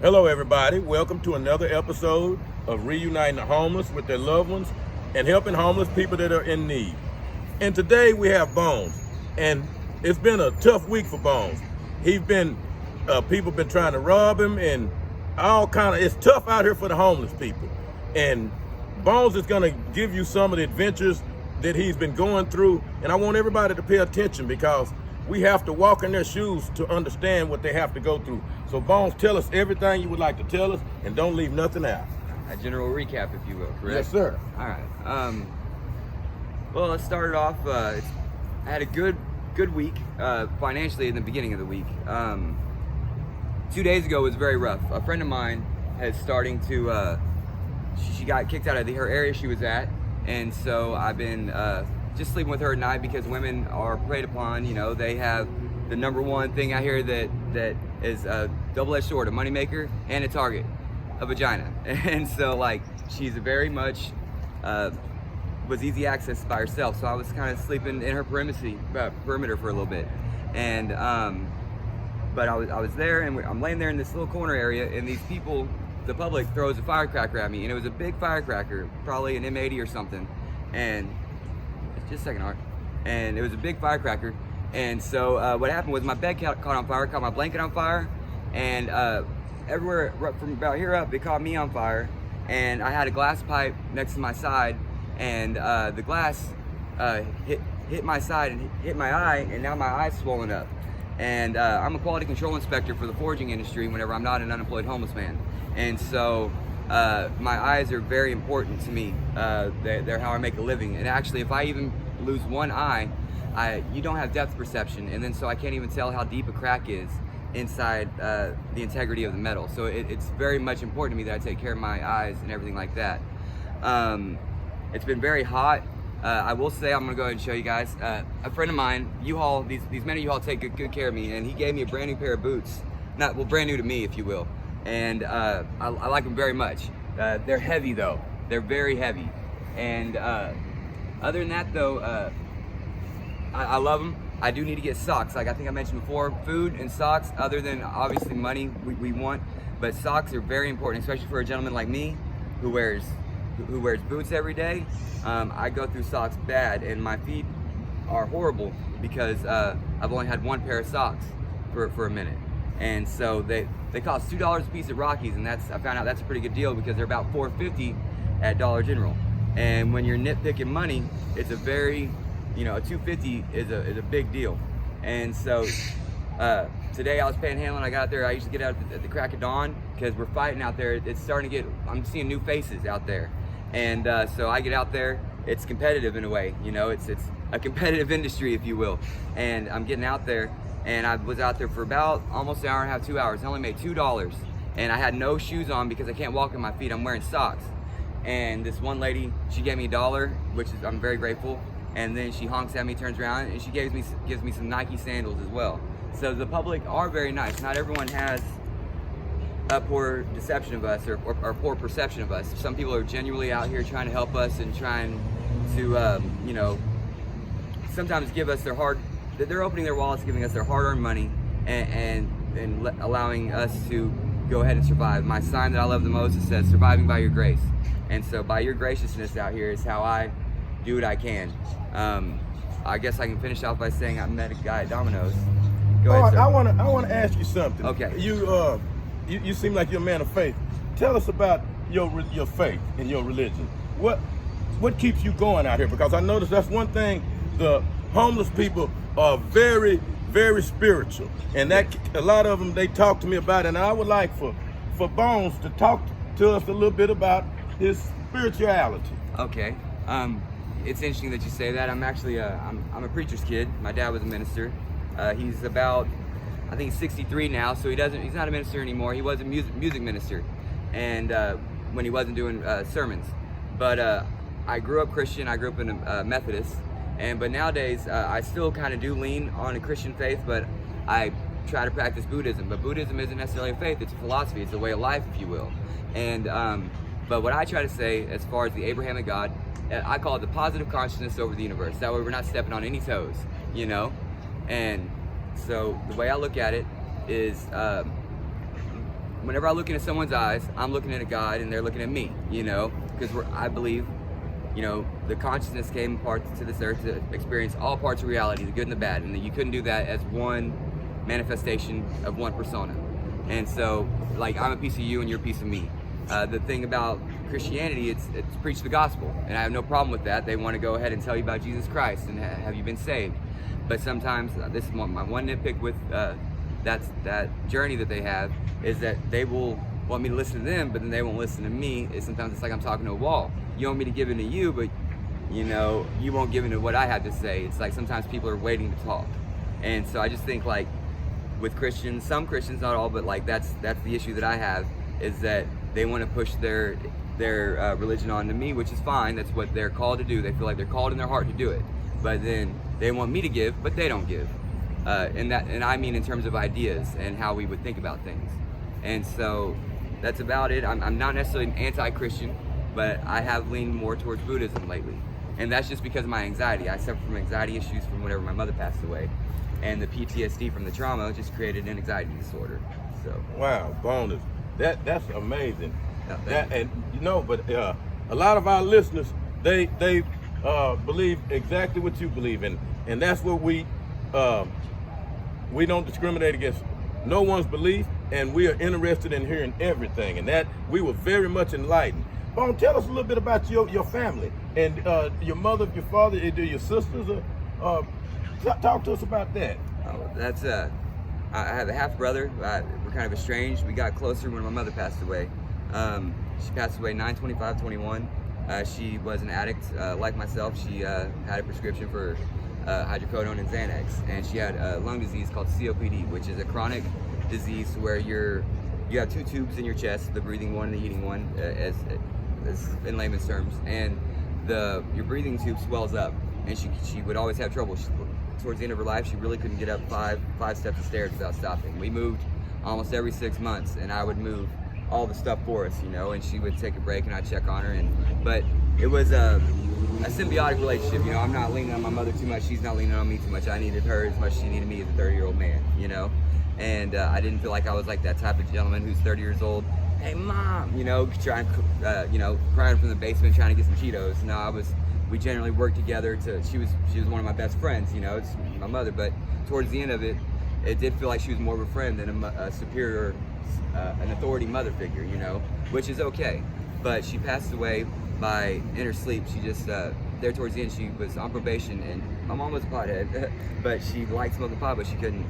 Hello, everybody. Welcome to another episode of Reuniting the Homeless with their loved ones and helping homeless people that are in need. And today we have Bones, and it's been a tough week for Bones. People been trying to rob him, and it's tough out here for the homeless people. And Bones is gonna give you some of the adventures that he's been going through, and I want everybody to pay attention because we have to walk in their shoes to understand what they have to go through. So Bones, tell us everything you would like to tell us and don't leave nothing out. A general recap, if you will, correct? Yes, sir. All right. Well, let's start it off. I had a good week financially in the beginning of the week. 2 days ago was very rough. A friend of mine is starting to, she got kicked out of her area she was at. And so I've been just sleeping with her at night because women are preyed upon. You know, they have the number one thing I hear that is a double-edged sword, a moneymaker and a target, a vagina. And so, like, she's very much was easy access by herself. So I was kind of sleeping in her perimeter for a little bit. And but I was there, and I'm laying there in this little corner area, and these people, the public, throws a firecracker at me, and it was a big firecracker, probably an M80 or something. And just a second, Art. And it was a big firecracker. And so what happened was my bed caught on fire, caught my blanket on fire, and everywhere from about here up, it caught me on fire. And I had a glass pipe next to my side, and the glass hit my side and hit my eye, and now my eye's swollen up. And I'm a quality control inspector for the foraging industry whenever I'm not an unemployed homeless man. And so my eyes are very important to me. They're how I make a living. And actually, if I even lose one eye, you don't have depth perception, and then so I can't even tell how deep a crack is inside the integrity of the metal. So it's very much important to me that I take care of my eyes and everything like that. It's been very hot. I will say, I'm gonna go ahead and show you guys. A friend of mine, U-Haul, these men at U-Haul take good care of me, and he gave me a brand new pair of boots. Brand new to me, if you will. And I like them very much. They're heavy though. They're very heavy. And other than that though, I love them. I do need to get socks. Like I think I mentioned before, food and socks, other than obviously money we want. But socks are very important, especially for a gentleman like me who wears boots every day. I go through socks bad, and my feet are horrible because I've only had one pair of socks for a minute. And so they cost $2 a piece at Rockies, and I found out that's a pretty good deal because they're about $4.50 at Dollar General. And when you're nitpicking money, it's a very, a $2.50 is a big deal. And so today I was panhandling. I got out there. I used to get out at the crack of dawn because we're fighting out there. It's starting to I'm seeing new faces out there. And so I get out there. It's competitive in a way, it's a competitive industry, if you will. And I'm getting out there, and I was out there for about almost an hour and a half, 2 hours. I only made $2, and I had no shoes on because I can't walk in my feet. I'm wearing socks. And this one lady, she gave me $1, which I'm very grateful. And then she honks at me, turns around, and she gives me some Nike sandals as well. So the public are very nice. Not everyone has a poor deception of us or poor perception of us. Some people are genuinely out here trying to help us and trying to, sometimes give us they're opening their wallets, giving us their hard-earned money and allowing us to go ahead and survive. My sign that I love the most, it says, "Surviving by your grace." And so by your graciousness out here is how I do what I can. I guess I can finish off by saying I met a guy at Domino's. Go ahead, sir. I want to ask you something. Okay. You seem like you're a man of faith. Tell us about your faith and your religion. What keeps you going out here? Because I noticed that's one thing. The homeless people are very, very spiritual, and that a lot of them, they talk to me about it. And I would like for Bones to talk to us a little bit about his spirituality. Okay. It's interesting that you say that. I'm actually I'm a preacher's kid. My dad was a minister. He's about, I think, 63 now, so he's not a minister anymore. He was a music minister, and when he wasn't doing sermons. But I grew up Christian. I grew up in a Methodist, but nowadays I still kind of do lean on a Christian faith, but I try to practice Buddhism. But Buddhism isn't necessarily a faith; it's a philosophy. It's a way of life, if you will. And but what I try to say, as far as the Abrahamic God, I call it the positive consciousness over the universe. That way we're not stepping on any toes, And so the way I look at it is whenever I look into someone's eyes, I'm looking at a God and they're looking at me, you know, because I believe, you know, the consciousness came apart to this earth to experience all parts of reality, the good and the bad, and that you couldn't do that as one manifestation of one persona. And so, like, I'm a piece of you and you're a piece of me. The thing about Christianity, it's preach the gospel, and I have no problem with that. They want to go ahead and tell you about Jesus Christ and have you been saved. But sometimes, this is my one nitpick with that journey that they have, is that they will want me to listen to them, but then they won't listen to me. Sometimes it's like I'm talking to a wall. You want me to give in to you, but you know, you won't give in to what I have to say. It's like sometimes people are waiting to talk. And so I just think, like, with Christians, some Christians, not all, but like that's the issue that I have, is that they want to push their religion onto me, which is fine. That's what they're called to do. They feel like they're called in their heart to do it. But then they want me to give, but they don't give. And I mean in terms of ideas and how we would think about things. And so that's about it. I'm not necessarily anti-Christian, but I have leaned more towards Buddhism lately. And that's just because of my anxiety. I suffer from anxiety issues from whenever my mother passed away. And the PTSD from the trauma just created an anxiety disorder. So Wow, bonus. That's amazing. Yeah, And you know, but a lot of our listeners, they believe exactly what you believe in, and that's what we don't discriminate against no one's belief, and we are interested in hearing everything, and that we were very much enlightened. Bone, tell us a little bit about your family and your mother, your father, your sisters. Talk to us about that. that's I have a half brother. We're kind of estranged. We got closer when my mother passed away. She passed away 9/25/21. She was an addict like myself. She had a prescription for hydrocodone and Xanax, and she had a lung disease called COPD, which is a chronic disease where you have two tubes in your chest, the breathing one and the eating one, as in layman's terms, and your breathing tube swells up, and she would always have trouble. Towards the end of her life, she really couldn't get up five steps of stairs without stopping. We moved almost every 6 months, and I would move all the stuff for us, you know, and she would take a break and I'd check on her. But it was a symbiotic relationship, you know. I'm not leaning on my mother too much, she's not leaning on me too much. I needed her as much as she needed me as a 30-year-old man, you know. And I didn't feel like I was like that type of gentleman who's 30 years old, hey mom, you know, trying, crying from the basement trying to get some Cheetos. No, we generally worked together she was one of my best friends, you know. It's my mother, but towards the end of it, it did feel like she was more of a friend than a superior, an authority mother figure, you know, which is okay. But she passed away in her sleep. She just, there towards the end, she was on probation, and my mom was a pothead, but she liked smoking pot, but she couldn't,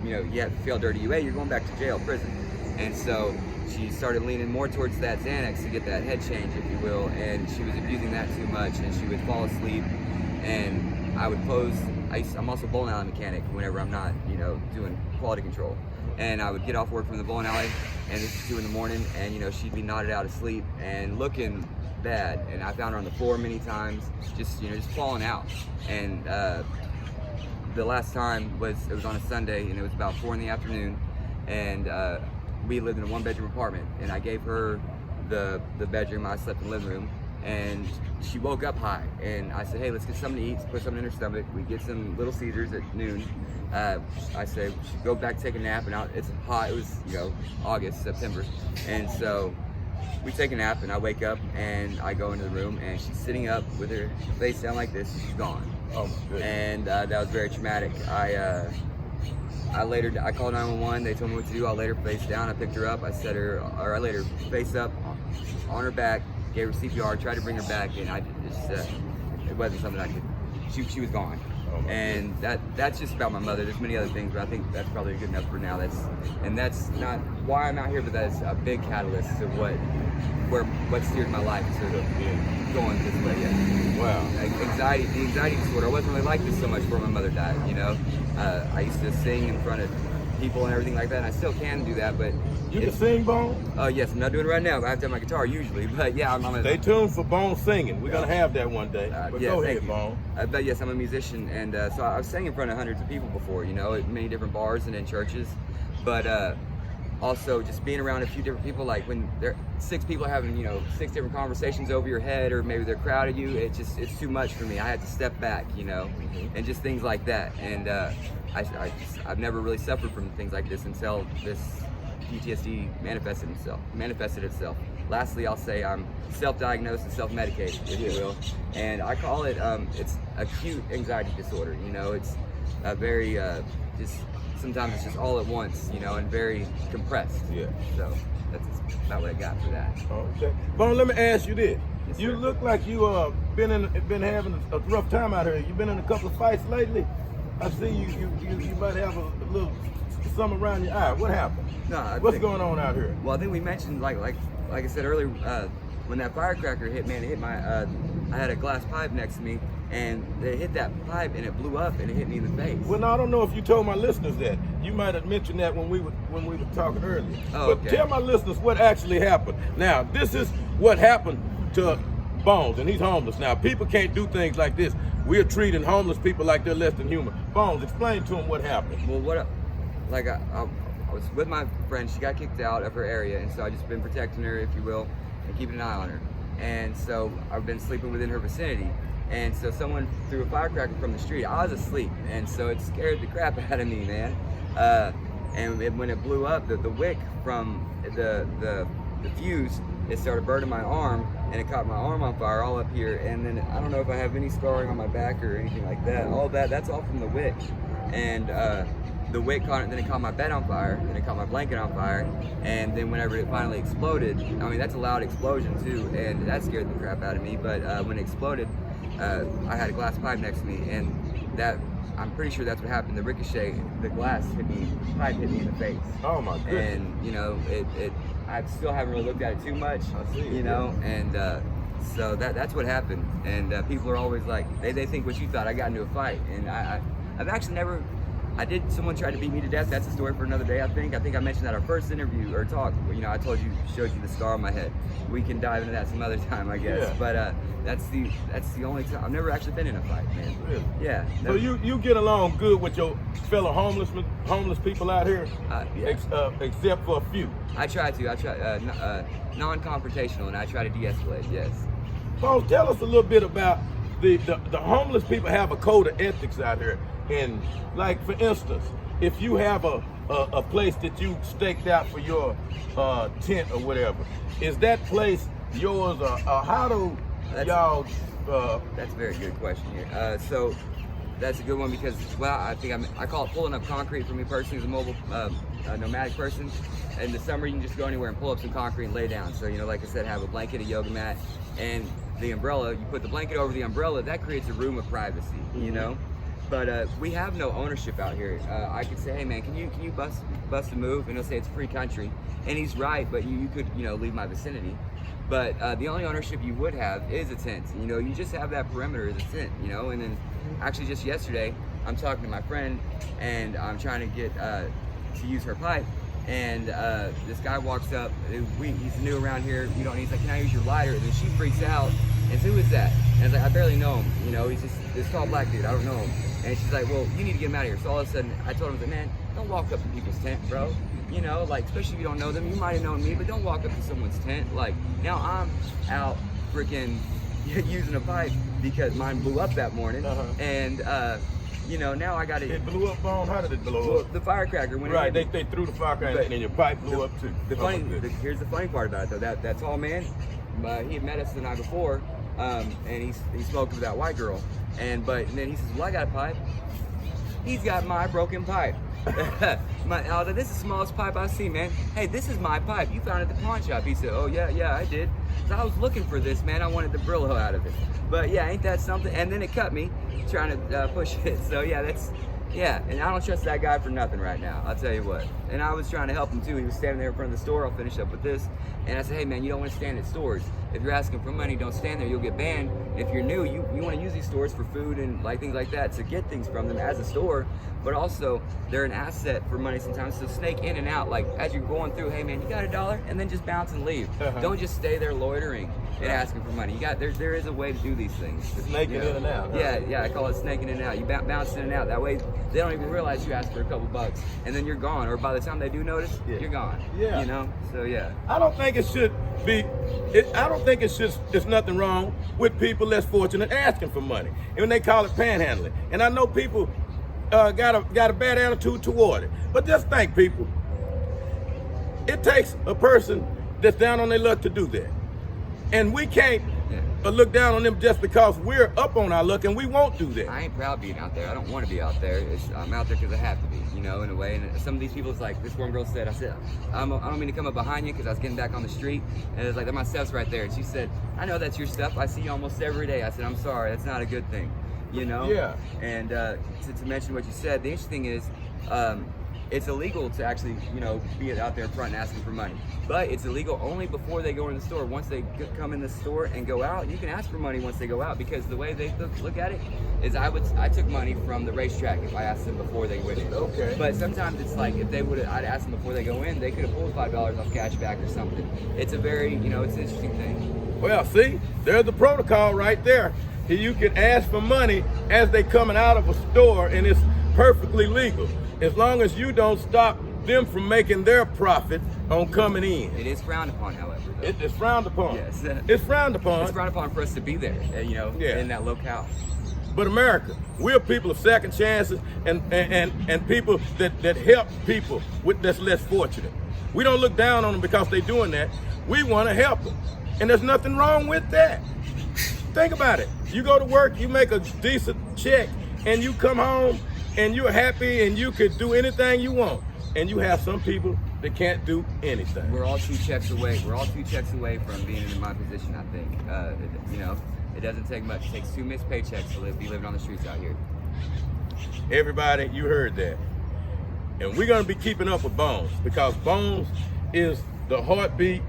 you know, you have to fail dirty UA, you're going back to jail, prison. And so she started leaning more towards that Xanax to get that head change, if you will, and she was abusing that too much, and she would fall asleep, and I would close. I'm also a bowling alley mechanic whenever I'm not, you know, doing quality control. And I would get off work from the bowling alley, and this is 2 in the morning, and, you know, she'd be nodded out asleep and looking bad. And I found her on the floor many times, just falling out. And the last time was on a Sunday, and it was about 4 in the afternoon, and we lived in a 1-bedroom apartment, and I gave her the bedroom. I slept in the living room, and she woke up high, and I said, hey, let's get something to eat, put something in her stomach. We get some Little Caesars at noon. I said, go back, take a nap, and it's hot. It was, you know, August, September, and so we take a nap, and I wake up, and I go into the room, and she's sitting up with her face down like this, and she's gone. Oh my goodness. And that was very traumatic. I called 911. They told me what to do. I laid her face down. I picked her up. I laid her face up on her back, gave her CPR, tried to bring her back, and it wasn't something I could. She was gone. Oh And that's just about my mother. There's many other things, but I think that's probably good enough for now. That's not why I'm out here, but that's a big catalyst to what steered my life to going this way. Yeah. Wow. The anxiety disorder. I wasn't really like this so much before my mother died. You know, I used to sing in front of people and everything like that, and I still can do that. But You can sing, Bone? Yes, I'm not doing it right now. But I have to have my guitar usually. But yeah, Stay tuned for Bone singing. We're gonna have that one day. But yes, go thank ahead, you. Bone. But yes, I'm a musician, and so I've sang in front of hundreds of people before, you know, at many different bars and in churches. But also just being around a few different people, like when there 6 people having, you know, 6 different conversations over your head, or maybe they're crowded you, it's too much for me. I had to step back, you know, and just things like that. And I've never really suffered from things like this until this PTSD manifested itself. Lastly, I'll say I'm self-diagnosed and self-medicated, if you will, and I call it it's acute anxiety disorder. You know, it's a very just sometimes it's just all at once, you know, and very compressed. Yeah. So that's about what I got for that. Okay. Bone, let me ask you this. Yes, You sir. look like you been having a rough time out here. You've been in a couple of fights lately. I see you might have a little something around your eye. What happened? No, What's going on out here? Well, I think we mentioned like I said earlier, when that firecracker hit, man, it hit my. I had a glass pipe next to me, and it hit that pipe, and it blew up, and it hit me in the face. Well, now, I don't know if you told my listeners that. You might have mentioned that when we were talking earlier. Oh, but okay. tell my listeners what actually happened. Now, this is what happened to Bones, and he's homeless. Now, people can't do things like this. We're treating homeless people like they're less than human. Bones, explain to him what happened. Well, I was with my friend. She got kicked out of her area, and so I just been protecting her, if you will, and keeping an eye on her. And so I've been sleeping within her vicinity. And so someone threw a firecracker from the street. I was asleep, and so it scared the crap out of me, man. When it blew up, the wick from the fuse, it started burning my arm, and it caught my arm on fire all up here. And then I don't know if I have any scarring on my back or anything like that. All that's all from the wick. And the wick caught it, then it caught my bed on fire, then it caught my blanket on fire, and then whenever it finally exploded, I mean, that's a loud explosion too, and that scared the crap out of me. But when it exploded, I had a glass pipe next to me, and that, I'm pretty sure that's what happened. The ricochet, the glass pipe hit me in the face. Oh my goodness. And you know, I still haven't really looked at it too much. I see. You know, and so that's what happened. And people are always like, they think what you thought. I got into a fight, and I've actually never. Someone tried to beat me to death. That's a story for another day, I think. I think I mentioned that our first interview or talk. You know, I showed you the scar on my head. We can dive into that some other time, I guess. Yeah. But that's the only time. I've never actually been in a fight, man. Really? Yeah. So you get along good with your fellow homeless people out here, Yeah. Except for a few. I try non-confrontational, and I try to de-escalate. Yes. Bones, tell us a little bit about the homeless people have a code of ethics out here. And like, for instance, if you have a place that you staked out for your tent or whatever, is that place yours, or how do y'all? That's a very good question here. So that's a good one because, well, I think I call it pulling up concrete for me personally as a mobile nomadic person. In the summer, you can just go anywhere and pull up some concrete and lay down. So, you know, like I said, have a blanket, a yoga mat, and the umbrella. You put the blanket over the umbrella. That creates a room of privacy, you know. But we have no ownership out here. I could say, hey man, can you bust a move? And he'll say it's a free country, and he's right. But you could, you know, leave my vicinity. But the only ownership you would have is a tent. You know, you just have that perimeter as a tent. You know, and then actually just yesterday, I'm talking to my friend, and I'm trying to get to use her pipe. And this guy walks up. He's new around here. He's like, can I use your lighter? And then she freaks out. And who is that? And I was like, I barely know him. You know, he's just this tall black dude. I don't know him. And she's like, well, you need to get him out of here. So all of a sudden, I told him, like, man, don't walk up to people's tent, bro. You know, like, especially if you don't know them. You might have known me, but don't walk up to someone's tent. Like, now I'm out freaking using a pipe because mine blew up that morning. And, you know, now I got to... It blew up, Bone? How did it blow up? The firecracker. When Right, they threw the firecracker and then your pipe blew up too. Here's the funny part about it, though. That tall man, he had met us the night before, and he smoked with that white girl. And then he says, well, I got a pipe. He's got my broken pipe. I was like, this is the smallest pipe I've seen, man. Hey, this is my pipe. You found it at the pawn shop. He said, oh, yeah, I did. So I was looking for this, man. I wanted the Brillo out of it. But yeah, ain't that something? And then it cut me trying to push it. So yeah, and I don't trust that guy for nothing right now. I'll tell you what. And I was trying to help him too. He was standing there in front of the store. I'll finish up with this. And I said, hey man, you don't want to stand at stores. If you're asking for money, don't stand there. You'll get banned. If you're new, you want to use these stores for food and like things like that to get things from them as a store. But also, they're an asset for money sometimes. So snake in and out. Like as you're going through, hey man, you got $1? And then just bounce and leave. Don't just stay there loitering and asking for money. There is a way to do these things. Snaking in and out. Yeah, I call it snaking in and out. You bounce in and out. That way, they don't even realize you asked for a couple bucks, and then you're gone. Or by the time they do notice, you're gone. Yeah. You know. So yeah. I don't think it should be. I don't think there's nothing wrong with people less fortunate asking for money, and when they call it panhandling. And I know people got a bad attitude toward it, but just think, people. It takes a person that's down on their luck to do that. And we can't look down on them just because we're up on our luck, and we won't do that. I ain't proud being out there. I don't want to be out there. I'm out there because I have to be, in a way. And some of these people, it's like this one girl said, I don't mean to come up behind you because I was getting back on the street. And it's like, my stuff's right there. And she said, I know that's your stuff. I see you almost every day. I said, I'm sorry. That's not a good thing, Yeah. And to mention what you said, the interesting is, it's illegal to actually, be out there in front and asking for money. But it's illegal only before they go in the store. Once they come in the store and go out, you can ask for money once they go out, because the way they look at it is I took money from the racetrack if I asked them before they went in. Okay. But sometimes it's like if I'd asked them before they go in, they could have pulled $5 off cash back or something. It's a very, it's an interesting thing. Well, see, there's the protocol right there. You can ask for money as they coming out of a store, and it's perfectly legal, as long as you don't stop them from making their profit on coming in. It is frowned upon, however. Though. It's frowned upon. Yes. It's frowned upon. It's frowned upon for us to be there, in that locale. But America, we're people of second chances and people that help people that's less fortunate. We don't look down on them because they're doing that. We want to help them. And there's nothing wrong with that. Think about it. You go to work, you make a decent check, and you come home and you're happy and you could do anything you want. And you have some people that can't do anything. We're all 2 checks away. We're all 2 checks away from being in my position, I think. It doesn't take much. It takes 2 missed paychecks to be living on the streets out here. Everybody, you heard that. And we're going to be keeping up with Bones, because Bones is the heartbeat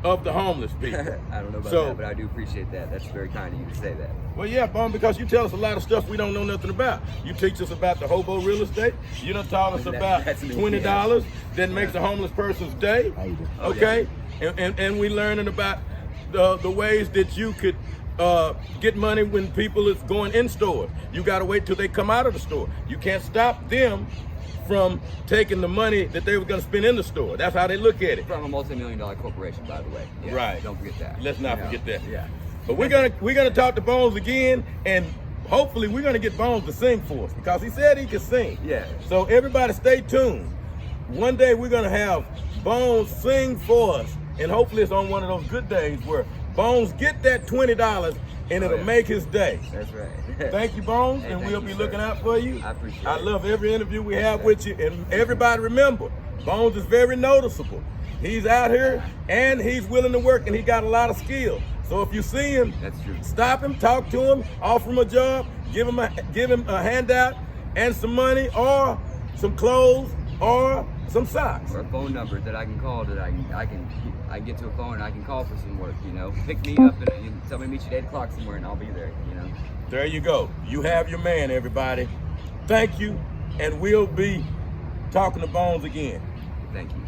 of the homeless people. I don't know about that, but I do appreciate that. That's very kind of you to say that. Well, yeah, Bones, because you tell us a lot of stuff we don't know nothing about. You teach us about the hobo real estate. You done taught us about $20 that makes a homeless person's day. Okay? And we learning about the ways that you could get money when people is going in stores. You got to wait till they come out of the store. You can't stop them from taking the money that they were going to spend in the store. That's how they look at it. From a multi-million-dollar corporation, by the way. Yeah, right. Don't forget that. Let's not forget that. Yeah. But we're gonna talk to Bones again, and hopefully we're gonna get Bones to sing for us, because he said he could sing. Yeah. So everybody stay tuned. One day we're gonna have Bones sing for us, and hopefully it's on one of those good days where Bones get that $20 and it'll make his day. That's right. Thank you, Bones, Hey, and thank we'll you, be sir. looking out for you. I appreciate it. I love every interview we have with you, and everybody remember, Bones is very noticeable. He's out here and he's willing to work, and he got a lot of skill. So if you see him, That's true. stop him, talk to him, offer him a job, give him a handout and some money, or some clothes, or some socks. Or a phone number that I can call, that I can get to a phone and I can call for some work. Pick me up and tell me to meet you at 8 o'clock somewhere, and I'll be there. There you go. You have your man, everybody. Thank you, and we'll be talking to Bones again. Thank you.